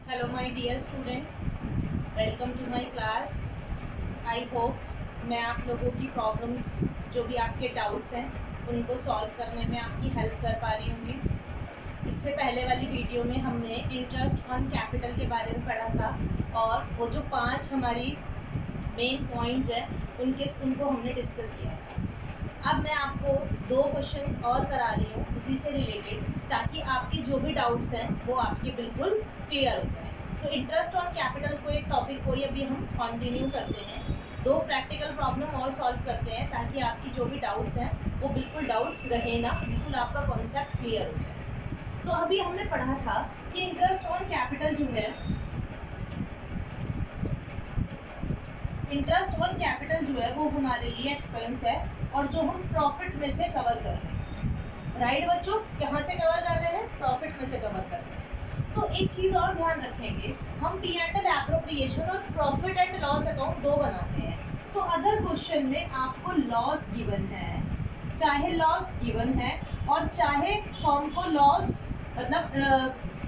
Hello my dear students, welcome to my class. I hope मैं आप लोगों की प्रॉब्लम्स जो भी आपके डाउट्स हैं उनको सॉल्व करने में आपकी हेल्प कर पा रही होंगी। इससे पहले वाली वीडियो में हमने इंटरेस्ट ऑन कैपिटल के बारे में पढ़ा था और वो जो 5 हमारी मेन पॉइंट्स हैं उनको हमने डिस्कस किया था। अब मैं आपको 2 क्वेश्चंस और करा रही हूँ उसी से रिलेटेड, ताकि आपके जो भी डाउट्स हैं वो आपके बिल्कुल क्लियर हो जाए। तो इंटरेस्ट ऑन कैपिटल को एक टॉपिक को ही अभी हम कंटिन्यू करते हैं, 2 प्रैक्टिकल प्रॉब्लम और सॉल्व करते हैं ताकि आपकी जो भी डाउट्स हैं वो बिल्कुल डाउट्स रहे ना, बिल्कुल आपका कॉन्सेप्ट क्लियर हो जाए। तो अभी हमने पढ़ा था कि इंटरेस्ट ऑन कैपिटल जो है, इंटरेस्ट ऑन कैपिटल जो है वो हमारे लिए एक्सपेंस है और जो हम प्रॉफिट में से कवर कर रहे हैं। राइट बच्चों, कहाँ से कवर कर रहे हैं? प्रॉफिट में से कवर कर रहे हैं। तो एक चीज और ध्यान रखेंगे, हम पी एंड एल एप्रोप्रिएशन और प्रॉफिट एंड लॉस अकाउंट 2 बनाते हैं। तो अगर क्वेश्चन में आपको लॉस गिवन है, चाहे लॉस गिवन है और चाहे फर्म को लॉस मतलब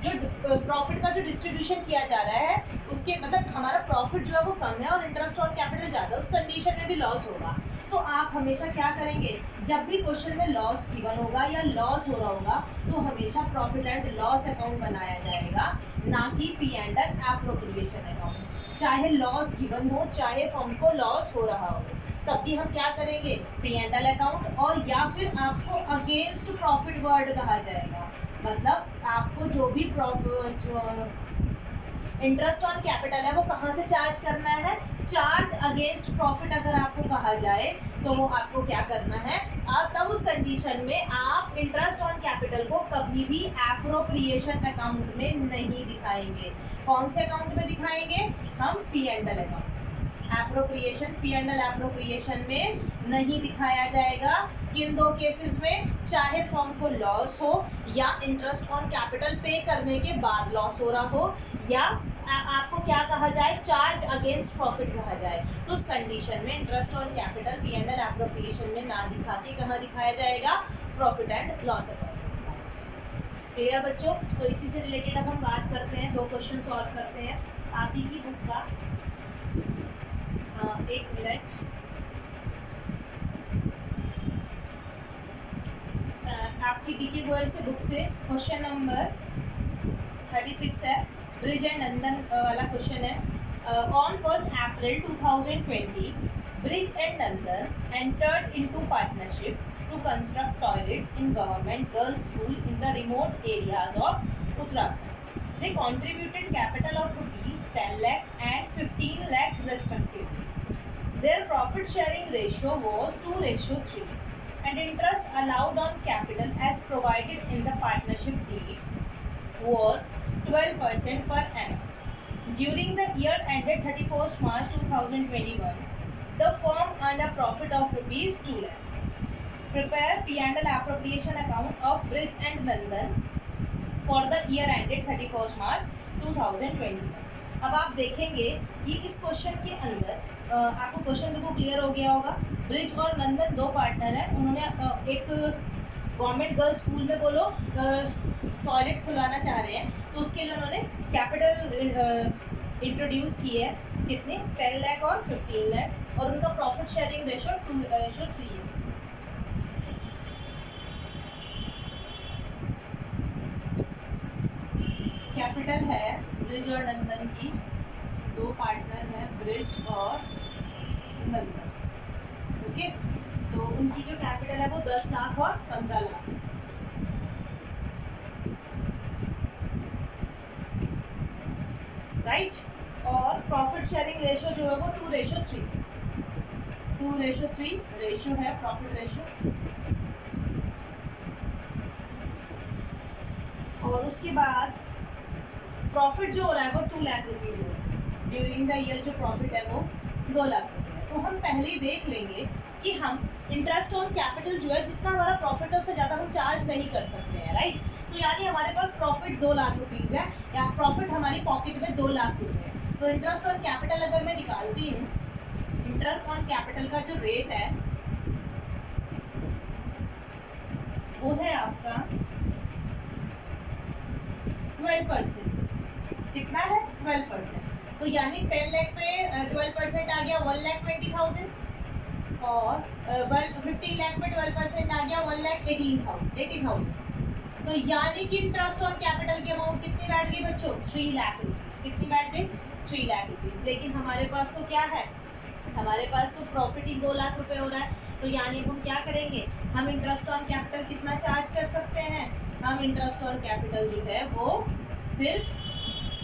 जो प्रॉफिट का जो डिस्ट्रीब्यूशन किया जा रहा है उसके मतलब हमारा प्रॉफिट जो है वो कम है और इंटरेस्ट ऑन कैपिटल ज़्यादा, उस कंडीशन में भी लॉस होगा। तो आप हमेशा क्या करेंगे, जब भी क्वेश्चन में लॉस गिवन होगा या लॉस हो रहा होगा तो हमेशा प्रॉफिट एंड लॉस अकाउंट बनाया जाएगा, ना कि P and L appropriation account. चाहे लॉस गिवन हो चाहे फर्म को लॉस हो रहा हो, तब भी हम क्या करेंगे, पी एंड एल अकाउंट। और या फिर आपको अगेंस्ट प्रॉफिट वर्ड कहा जाएगा, मतलब आपको जो भी इंटरेस्ट ऑन कैपिटल है वो कहाँ से चार्ज करना है, चार्ज अगेंस्ट प्रॉफिट अगर आपको कहा जाए तो वो आपको क्या करना है, आप तब उस कंडीशन में आप इंटरेस्ट ऑन कैपिटल को कभी भी एप्रोप्रिएशन अकाउंट में नहीं दिखाएंगे। कौन से अकाउंट में दिखाएंगे? हम P and L account. Appropriation P and L appropriation में नहीं दिखाया जाएगा। किन 2 केसेस में? चाहे फर्म को लॉस हो या इंटरेस्ट ऑन कैपिटल पे करने के बाद लॉस हो रहा हो, या आपको क्या कहा जाए, चार्ज अगेंस्ट प्रॉफिट कहा जाए, तो उस कंडीशन में interest on capital P and L appropriation में ना दिखा के कहाँ दिखाया जाएगा, प्रॉफिट एंड लॉस अकाउंट में दिखाया जाएगा। क्लियर बच्चों? तो इसी से रिलेटेड अब हम बात करते हैं, 2 क्वेश्चन सॉल्व करते हैं। आप ही की बुक का 1 मिनट, आपकी डीके गोयल से बुक से क्वेश्चन नंबर 36 है, ब्रिज एंड नंदन वाला क्वेश्चन है। On 1 April 2020 Brij and Nandan entered into partnership to construct toilets in government girls school in the remote areas of Uttarakhand. They contributed capital of rupees 10 lakh and 15 lakh respectively. Their profit sharing ratio was 2:3 and interest allowed on capital as provided in the partnership deed was 12% per annum. During the year ended 31st March 2021, the firm earned a profit of rupees 2 lakh. Prepare P&L appropriation account of Bridge and Nandan for the year ended 31st March 2021. अब आप देखेंगे कि इस question के अंदर आपको question बिल्कुल clear हो गया होगा। ब्रिज और नंदन 2 पार्टनर हैं, उन्होंने एक गवर्नमेंट गर्ल्स स्कूल में बोलो टॉयलेट खुलवाना चाह रहे हैं, तो उसके लिए उन्होंने कैपिटल इंट्रोड्यूस की है, कितने, 10 लाख और 15 लाख, और उनका प्रॉफिट शेयरिंग रेशो 2:3 है। कैपिटल है ब्रिज और नंदन की, 2 पार्टनर हैं ब्रिज और नंदन, ओके। तो उनकी जो कैपिटल है वो 10 लाख और 15 लाख, राइट। और प्रॉफिट शेयरिंग रेशो जो है वो 2:3, 2:3 रेशो है प्रॉफिट रेशो। और उसके बाद प्रॉफिट जो हो रहा है वो 2 लाख रुपीज हो रहा है, ड्यूरिंग द ईयर जो प्रॉफिट है वो 2 लाख रुपये है। तो हम पहले ही देख लेंगे कि हम इंटरेस्ट ऑन कैपिटल जो है, जितना हमारा प्रॉफिट है उससे ज़्यादा हम चार्ज नहीं कर सकते हैं, राइट। तो यानी हमारे पास प्रॉफिट 2 लाख रुपीज़ है, या प्रॉफिट हमारी पॉकेट में 2 लाख रुपये है। तो इंटरेस्ट ऑन कैपिटल अगर मैं निकालती हूँ, इंटरेस्ट ऑन कैपिटल का जो रेट है वो है आपका 12%, कितना है 12%। तो यानी 10 लाख पे 12% आ गया 1,20,000 और 15 लाख पे 12% आ गया 1,80,000। तो यानी कि इंटरेस्ट ऑन कैपिटल की अमाउंट कितनी बैठ गई बच्चों 3 लाख रुपीज। कितनी बैठ गई 3 लाख रुपीज। लेकिन हमारे पास तो क्या है, हमारे पास तो प्रॉफिट ही 2 लाख रुपए हो रहा है। तो यानी हम क्या करेंगे, हम इंटरेस्ट ऑन कैपिटल कितना चार्ज कर सकते हैं, हम इंटरेस्ट ऑन कैपिटल जो है वो सिर्फ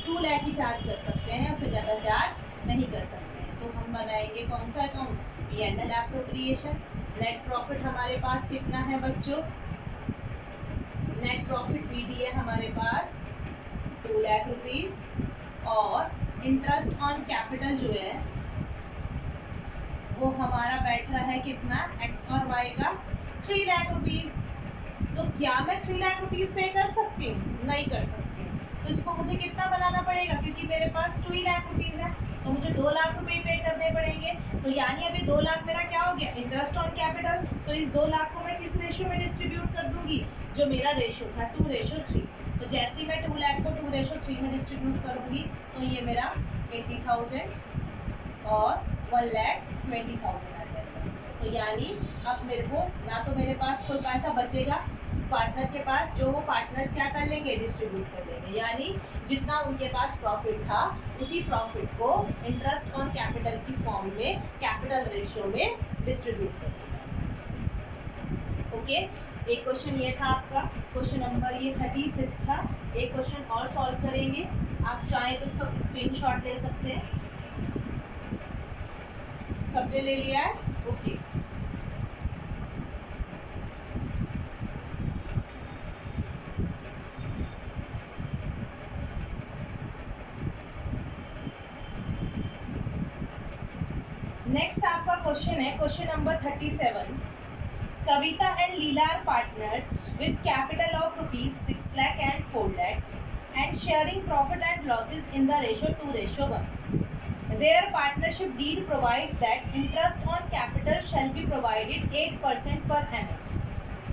2 लाख ही चार्ज कर सकते हैं, उससे ज़्यादा चार्ज नहीं कर सकते हैं। तो हम बनाएंगे कौन सा account, P&L appropriation. Net profit हमारे पास कितना है बच्चों, नेट प्रॉफिट PD है हमारे पास 2 लाख रुपीज और इंटरेस्ट ऑन कैपिटल जो है वो हमारा बैठ रहा है कितना x और y का 3 लाख रुपीज। तो क्या मैं 3 लाख रुपीज पे कर सकती हूँ, नहीं कर सकती। तो इसको मुझे कितना बनाना पड़ेगा, क्योंकि मेरे पास 2 लाख रुपीज है तो मुझे 2 लाख रुपए पे करने पड़ेंगे। तो यानी अभी 2 लाख मेरा क्या हो गया इंटरेस्ट ऑन कैपिटल। तो इस 2 लाख को मैं किस रेशियो में डिस्ट्रीब्यूट कर दूंगी, जो मेरा रेशियो था 2:3। तो जैसे ही मैं 2 लाख को 2:3 में डिस्ट्रीब्यूट करूंगी तो ये मेरा 80,000 और 1,20,000 आ जाएगा। तो यानी अब मेरे को ना तो मेरे पास कोई पैसा बचेगा पार्टनर के पास, जो वो पार्टनर्स क्या कर लेंगे डिस्ट्रीब्यूट कर लेंगे। यानी जितना उनके पास प्रॉफिट था उसी प्रॉफिट को इंटरेस्ट ऑन कैपिटल की फॉर्म में कैपिटल रेशियो में डिस्ट्रीब्यूट कर लेंगे। ओके, एक क्वेश्चन ये था आपका, क्वेश्चन नंबर ये 36 था। एक क्वेश्चन और सॉल्व करेंगे, आप चाहें तो इसका स्क्रीनशॉट ले सकते हैं। सबने ले लिया है, ओके। नेक्स्ट आपका क्वेश्चन है question number 37। Kavita and Leela are partners with capital of ₹6 lakh and 4 lakh and sharing profit and losses in the ratio 2:1. Their partnership deed provides that interest on capital shall be provided 8% per annum.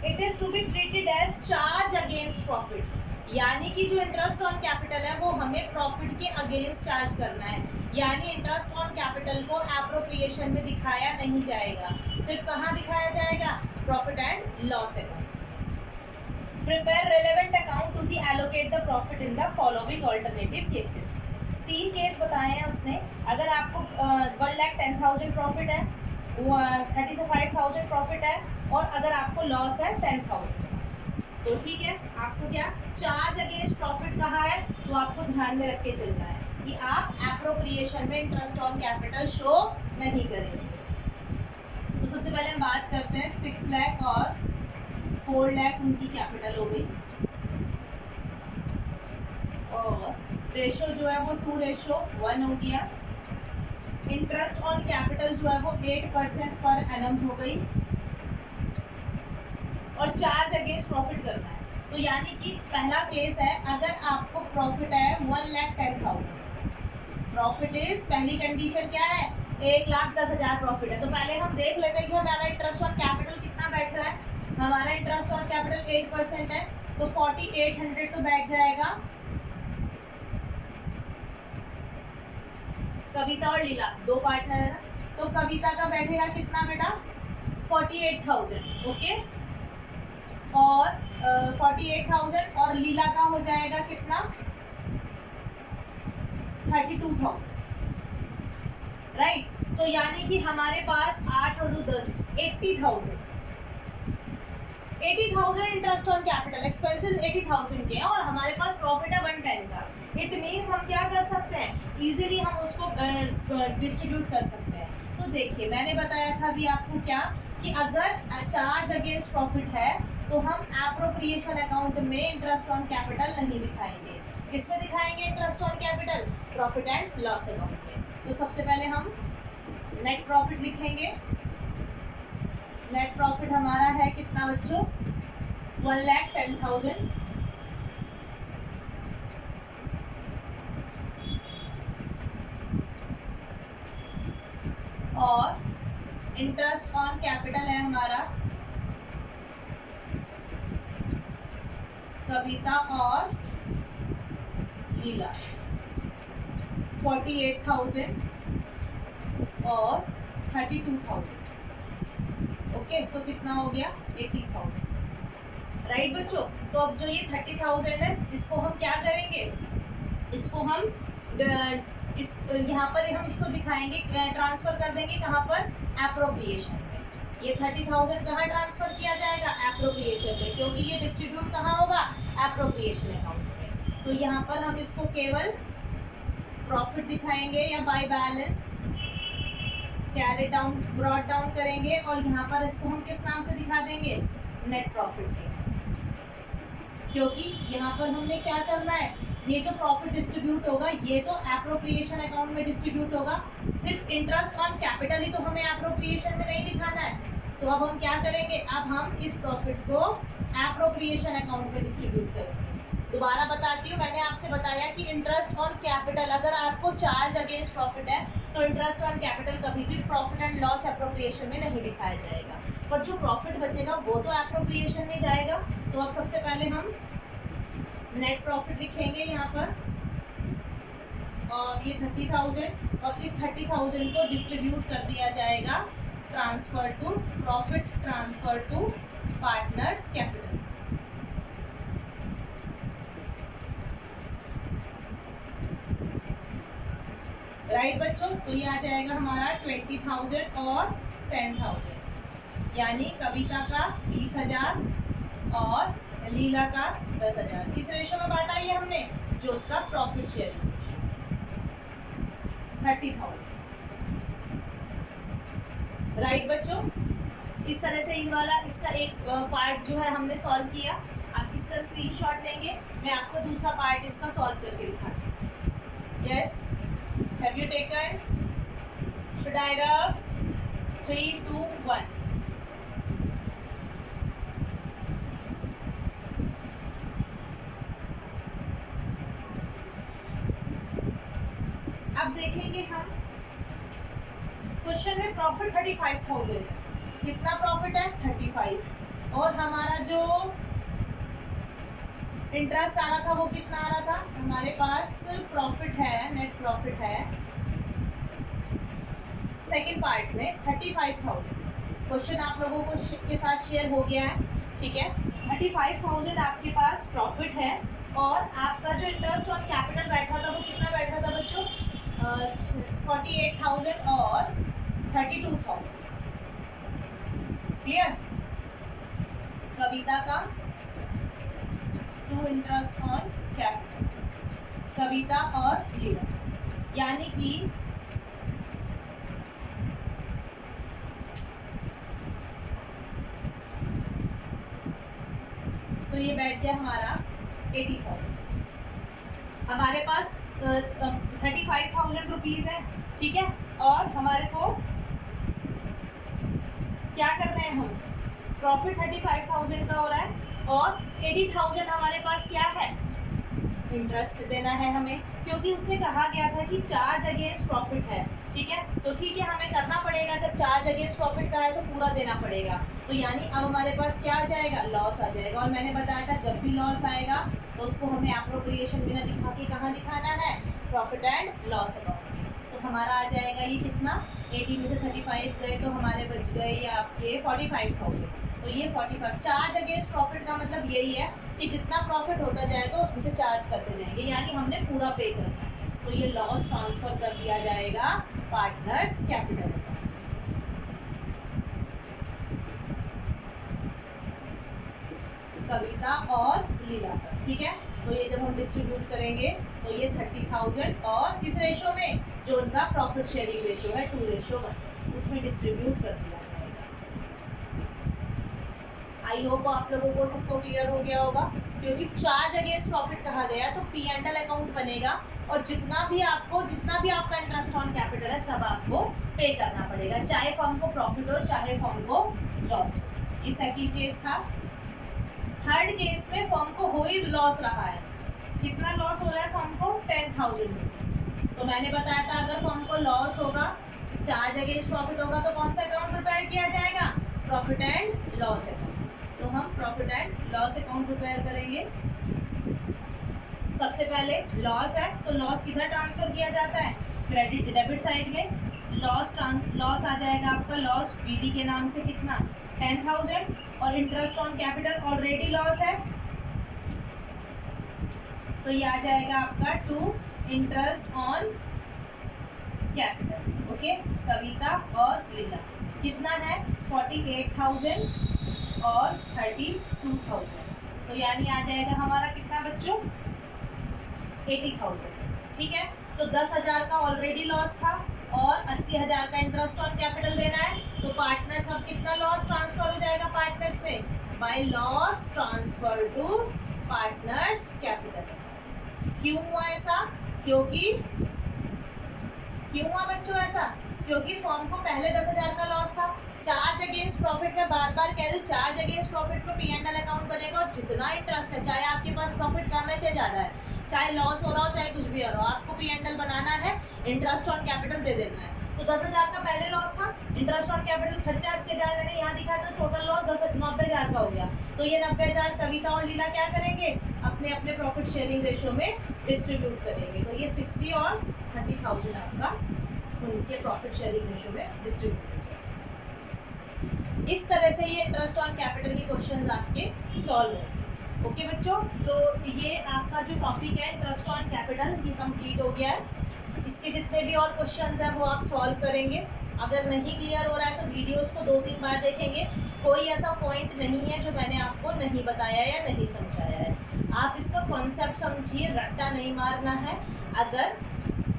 It is to be treated as charge against profit. यानी कि जो interest on capital है वो हमें profit के against charge करना है। यानी इंटरेस्ट ऑन कैपिटल को एप्रोप्रिएशन में दिखाया नहीं जाएगा, सिर्फ कहाँ दिखाया जाएगा, profit and loss account. Prepare relevant account to the allocate the profit in the following alternative cases. 3 case बताए हैं उसने। अगर आपको 1,10,000 प्रॉफिट है, 35,000 प्रॉफिट है और अगर आपको लॉस है 10,000, तो ठीक है, आपको क्या चार्ज अगेंस्ट प्रॉफिट कहा है, तो आपको ध्यान में रख के चलना है कि आप एप्रोप्रिएशन में इंटरेस्ट ऑन कैपिटल शो नहीं करेंगे। तो सबसे पहले हम बात करते हैं 6 लाख और 4 लाख उनकी कैपिटल हो गई और रेशो जो है वो 2:1 हो गया। इंटरेस्ट ऑन कैपिटल जो है वो 8% पर एनम हो गई और चार्ज अगेंस्ट प्रॉफिट करना है। तो यानी कि पहला केस है, अगर आपको प्रॉफिट है 1,10,000, प्रॉफिट इज, पहली कंडीशन क्या है 1,10,000 प्रॉफिट है। तो पहले हम देख लेते हैं कि हमारा इंटरेस्ट ऑन कैपिटल कितना बैठ रहा है। हमारा इंटरेस्ट ऑन कैपिटल 8% है तो 4,800 तो बैठ जाएगा। कविता और लीला दो पार्टनर है ना, तो कविता का बैठेगा कितना बेटा 48,000, ओके। और 48,000 और लीला का हो जाएगा कितना 32,000, राइट। तो यानी कि हमारे पास 8 और 2 10 80,000 इंटरेस्ट ऑन कैपिटल, एक्सपेंसेस 80,000 के हैं और हमारे पास प्रॉफिट है 110 का। इट मीन्स हम क्या कर सकते हैं, इजीली हम उसको डिस्ट्रीब्यूट कर सकते हैं। तो देखिए मैंने बताया था अभी आपको क्या, कि अगर चार्ज अगेंस्ट प्रॉफिट है तो हम एप्रोप्रिएशन अकाउंट में इंटरेस्ट ऑन कैपिटल नहीं दिखाएंगे। किसमें दिखाएंगे interest on capital, profit and loss account में। तो सबसे पहले हम नेट प्रॉफिट लिखेंगे। नेट प्रॉफिट हमारा है कितना बच्चों 1,10,000 और इंटरेस्ट ऑन कैपिटल है हमारा कविता और लीला। 48,000 और 32,000। ओके, तो कितना हो गया 80,000। राइट बच्चों, तो अब जो ये 30,000 है इसको हम क्या करेंगे, इसको हम इस यहाँ पर हम इसको दिखाएंगे, ट्रांसफर कर देंगे कहाँ पर, एप्रोप्रिएशन में। ये 30,000 कहाँ ट्रांसफर किया जाएगा, एप्रोप्रिएशन में, क्योंकि ये डिस्ट्रीब्यूट कहाँ होगा, एप्रोप्रिएशन अकाउंट में। तो यहाँ पर हम इसको केवल प्रॉफिट दिखाएंगे या by balance carry down brought down करेंगे, और यहाँ पर इसको हम किस नाम से दिखा देंगे, नेट प्रॉफिट के, क्योंकि यहाँ पर हमने क्या करना है, ये जो प्रॉफिट डिस्ट्रीब्यूट होगा ये तो एप्रोप्रिएशन अकाउंट में डिस्ट्रीब्यूट होगा, सिर्फ इंटरेस्ट ऑन कैपिटल ही तो हमें एप्रोप्रिएशन में नहीं दिखाना है। तो अब हम क्या करेंगे, अब हम इस प्रॉफिट को एप्रोप्रिएशन अकाउंट में डिस्ट्रीब्यूट करेंगे। दोबारा बताती हूँ, मैंने आपसे बताया कि इंटरेस्ट ऑन कैपिटल, अगर आपको चार्ज अगेंस्ट प्रॉफिट है तो इंटरेस्ट ऑन कैपिटल कभी भी प्रॉफिट एंड लॉस एप्रोप्रिएशन में नहीं दिखाया जाएगा, पर जो प्रॉफिट बचेगा वो तो एप्रोप्रिएशन में जाएगा। तो अब सबसे पहले हम नेट प्रॉफिट लिखेंगे यहाँ पर, और ये 30,000, और इस 30,000 को डिस्ट्रीब्यूट कर दिया जाएगा transfer to profit, transfer to partners capital. Right बच्चों, तो ये आ जाएगा हमारा 20,000 और 10,000, यानी कविता का 20,000 और लीला का 10,000। किस रेशो में बांटा ये हमने, जो उसका प्रॉफिट शेयरिंग 30,000। राइट बच्चों, इस तरह से इस वाला इसका एक पार्ट जो है हमने सॉल्व किया। आप इसका स्क्रीनशॉट लेंगे, मैं आपको दूसरा पार्ट इसका सॉल्व करके दिखाती हूँ। Yes, have you taken? Should I rub? 3, 2, 1. अब देखेंगे हम क्वेश्चन में प्रॉफिट 35,000 है, कितना प्रॉफिट है 35, और हमारा जो इंटरेस्ट आ रहा था वो कितना आ रहा था, हमारे पास प्रॉफिट है, नेट प्रॉफिट है सेकेंड पार्ट में 35,000। क्वेश्चन आप लोगों को के साथ शेयर हो गया है, ठीक है। 35,000 आपके पास प्रॉफिट है, और आपका जो इंटरेस्ट ऑन कैपिटल बैठा था वो कितना बैठा था बच्चों, 48,000 और 32,000। क्लियर, कविता का टू इंटरेस्ट ऑन कैपिटल, कविता और लीला, यानी कि तो ये बैठ गया हमारा 80,000। हमारे पास 35,000 रुपीज है, ठीक है, और हमारे को क्या करना है, हम प्रॉफिट 35,000 का हो रहा है, और 80,000 हमारे पास क्या है, इंटरेस्ट देना है हमें, क्योंकि उसने कहा गया था कि चार्ज अगेंस्ट प्रॉफिट है, ठीक है। तो ठीक है, हमें करना पड़ेगा, जब चार्ज अगेंस्ट प्रॉफिट का है तो पूरा देना पड़ेगा। तो यानी अब हमारे पास क्या आ जाएगा, लॉस आ जाएगा, और मैंने बताया था जब भी लॉस आएगा तो उसको हमें एप्रोप्रिएशन बिना दिखा के कहाँ दिखाना है, प्रॉफिट एंड लॉस अकाउंट में। तो हमारा आ जाएगा ये कितना, 80 में से 35 गए तो हमारे बच गए ये आपके 45,000। तो ये 45, चार्ज अगेंस्ट प्रॉफिट का मतलब यही है कि जितना प्रॉफिट होता जाएगा उसमें से चार्ज करते जाएंगे, यानी हमने पूरा पे करना है। तो ये लॉस ट्रांसफर कर दिया जाएगा पार्टनर्स कैपिटल में। कविता और लीला का, ठीक है। तो ये जब हम डिस्ट्रीब्यूट करेंगे तो ये 30,000 और किस रेशो में, जो उनका प्रॉफिट शेयरिंग रेशो है 2:1, उसमें डिस्ट्रीब्यूट कर दिया जाएगा। आई होप आप लोगों को सबको क्लियर हो गया होगा, क्योंकि चार्ज अगेंस्ट प्रॉफिट कहा गया तो पी एंड एल अकाउंट बनेगा, और जितना भी आपका इंटरेस्ट ऑन कैपिटल है सब आपको पे करना पड़ेगा, चाहे फर्म को प्रॉफिट हो चाहे फर्म को लॉस हो। ये सेकंड केस था। थर्ड केस में फर्म को हो ही लॉस रहा है, कितना लॉस हो रहा है फर्म को, 10,000 रुपीज। तो मैंने बताया था अगर फर्म को लॉस होगा, चार्ज अगेंस्ट प्रॉफिट होगा, तो कौन सा अकाउंट प्रिपेयर किया जाएगा, प्रॉफिट एंड लॉस अकाउंट। तो हम profit and loss account prepare करेंगे। सबसे पहले लॉस है तो लॉस किधर ट्रांसफर किया जाता है, क्रेडिट डेबिट साइड में। लॉस आ जाएगा आपका, लॉस बीडी के नाम से कितना 10,000, और interest on capital already loss है तो ये आ जाएगा आपका two interest on capital. Okay, Kavita और लीला कितना है 48,000 और 32,000, तो यानी आ जाएगा हमारा कितना बच्चों 80,000। ठीक है, तो 10,000 का ऑलरेडी लॉस था और 80,000 का इंटरेस्ट ऑन कैपिटल देना है, तो पार्टनर्स अब कितना लॉस ट्रांसफर हो जाएगा पार्टनर्स में, by loss transfer to partners capital. क्यों हुआ ऐसा, क्यों हुआ बच्चों ऐसा, क्योंकि फर्म को पहले 10,000 का लॉस था। चार्ज अगेंस्ट प्रॉफिट में बार बार कह रही हूँ, चार्ज अगेंस्ट प्रॉफिट को P&L अकाउंट बनेगा और जितना इंटरेस्ट है, चाहे आपके पास प्रॉफिट कम है चाहे ज्यादा है, चाहे लॉस हो रहा हो चाहे कुछ भी हो रहा हो, आपको P&L बनाना है, इंटरेस्ट ऑन कैपिटल दे देना है। तो 10,000 का पहले लॉस था, इंटरेस्ट ऑन कैपिटल खर्चा 80,000 मैंने यहाँ दिखाया, तो टोटल लॉस 90,000 का हो गया। तो ये 90,000 कविता और लीला क्या करेंगे, अपने अपने प्रॉफिट शेयरिंग रेशियो में डिस्ट्रीब्यूट करेंगे। तो ये 60 और 30,000 आपका उनके प्रॉफिट शेयरिंग रेशियो में डिस्ट्रीब्यूट हो जाएगा। इस तरह से ये इंटरेस्ट ऑन कैपिटल के क्वेश्चंस आपके सॉल्व होंगे। ओके बच्चों, तो ये आपका जो टॉपिक है इंटरेस्ट ऑन कैपिटल ये कंप्लीट हो गया है। इसके जितने भी और क्वेश्चंस हैं वो आप सॉल्व करेंगे। अगर नहीं क्लियर हो रहा है तो वीडियोस को 2-3 बार देखेंगे। कोई ऐसा पॉइंट नहीं है जो मैंने आपको नहीं बताया या नहीं समझाया है। आप इसका कॉन्सेप्ट समझिए, रट्टा नहीं मारना है। अगर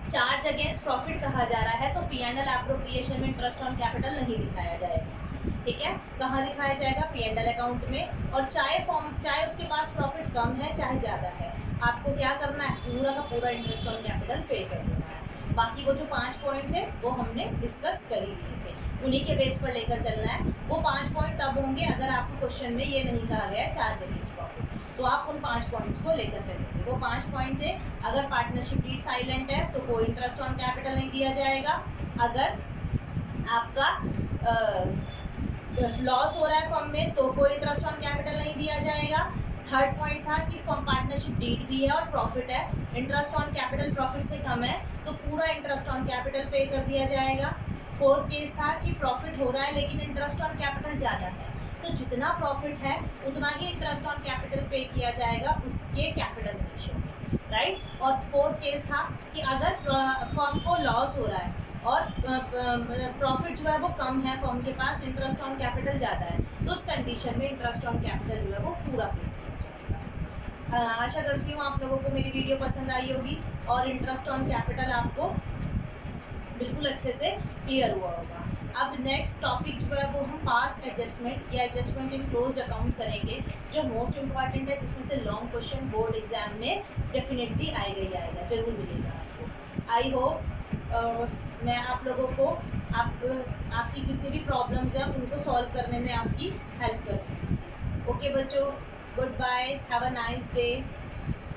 चार्ज अगेंस्ट प्रॉफिट कहा जा रहा है तो P&L एप्रोप्रिएशन में इंटरेस्ट ऑन कैपिटल नहीं दिखाया जाएगा। ठीक है, कहाँ दिखाया जाएगा, P&L अकाउंट में। और चाहे उसके पास प्रॉफिट कम है चाहे ज़्यादा है, आपको क्या करना है, पूरा का पूरा इंटरेस्ट ऑन कैपिटल पे कर देना है। बाकी वो जो 5 पॉइंट थे वो हमने डिस्कस कर ही लिए थे, उन्हीं के बेस पर लेकर चलना है। वो 5 पॉइंट तब होंगे अगर आपको क्वेश्चन में ये नहीं कहा गया चार्ज अगेंस्ट प्रॉफिट, तो आप उन 5 पॉइंट्स को लेकर चलेंगे। वो 5 पॉइंट थे, अगर पार्टनरशिप डीड साइलेंट है तो कोई इंटरेस्ट ऑन कैपिटल नहीं दिया जाएगा। अगर आपका लॉस हो रहा है फर्म में तो कोई इंटरेस्ट ऑन कैपिटल नहीं दिया जाएगा। थर्ड पॉइंट था कि फर्म पार्टनरशिप डीड भी है और प्रॉफिट है, इंटरेस्ट ऑन कैपिटल प्रॉफिट से कम है तो पूरा इंटरेस्ट ऑन कैपिटल पे कर दिया जाएगा। फोर्थ केस था कि प्रॉफिट हो रहा है लेकिन इंटरेस्ट ऑन कैपिटल ज़्यादा है, तो जितना प्रॉफिट है उतना ही इंटरेस्ट ऑन कैपिटल पे किया जाएगा उसके कैपिटल रेशियो में, राइट। और फोर्थ केस था कि अगर फर्म को लॉस हो रहा है और प्रॉफिट जो है वो कम है, फर्म के पास इंटरेस्ट ऑन कैपिटल ज़्यादा है, तो उस कंडीशन में इंटरेस्ट ऑन कैपिटल जो है वो पूरा पे किया जाएगा। आशा करती हूँ आप लोगों को मेरी वीडियो पसंद आई होगी और इंटरेस्ट ऑन कैपिटल आपको बिल्कुल अच्छे से क्लियर हुआ होगा। अब नेक्स्ट टॉपिक जो है वो हम पास्ट एडजस्टमेंट या एडजस्टमेंट इन क्लोज्ड अकाउंट करेंगे, जो मोस्ट इम्पॉर्टेंट है, जिसमें से लॉन्ग क्वेश्चन बोर्ड एग्जाम में डेफिनेटली आएगा, जरूर मिलेगा आपको। आई होप मैं आप लोगों को आपकी जितनी भी प्रॉब्लम्स हैं उनको सॉल्व करने में आपकी हेल्प करूँगी। ओके बच्चों, good bye, have a nice day.